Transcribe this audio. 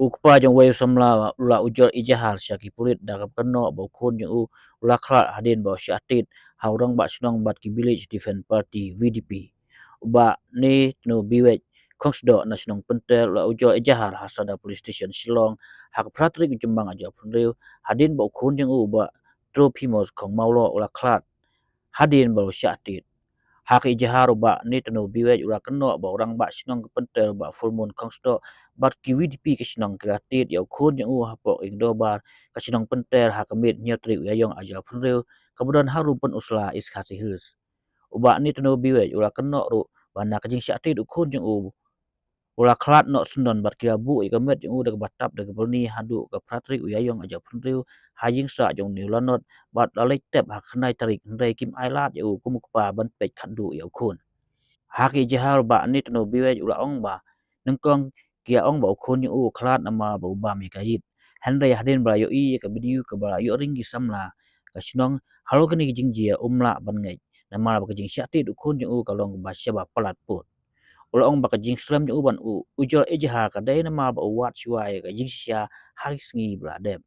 Ukpa jong way samla ula ujol ijahar syaki pulit dagap keno bokun jong ula khlat hadin bo syatit haurang ba snong bat ki village defense party VDP uba ni no biwek kongsdo na snong pentel ula ujol ijahar hasada police station Shillong hak pratrik jumbang aja punreu hadin bokun jong uba tropimos kong maulo ula khlat hadin bo syatit hak ijahar uba ni teno biwek ula keno ba orang ba snong pentel ba full moon kongsdo bat ki VDP ke snong kreatit yaw khun yang hapok ingdo bar ka snong pentel ha kamit nyatrik yayong aja punreu kemudian harum pun usla iskasi hils uba ni teno biwek ula keno ru bana kajing syatit khun yang ula khlat no sundon bat kirabu ikamet yang dak batap dak bolni hadu ka pratrik yayong aja punreu haying sa jong ni lanot bat lalek tep hak khnai tarik ndai kim ailat yu kumukpa ban pek khadu yaw khun haki jahar ba ni teno biwek ula ong ba nengkong kia ong ba khun yu khlat nama ba ba mi kayit handai hadin ba yo I ka bidiu ka ba yo ring gi samla ka snong halo kani jingjia umla ban ngai nama ba jing syatit khun yu ka long ba syaba palat put ula ong ba ka jing slam yu ban ujol ejha ka dai nama ba wat syuai ka jing sya haris ngi bradem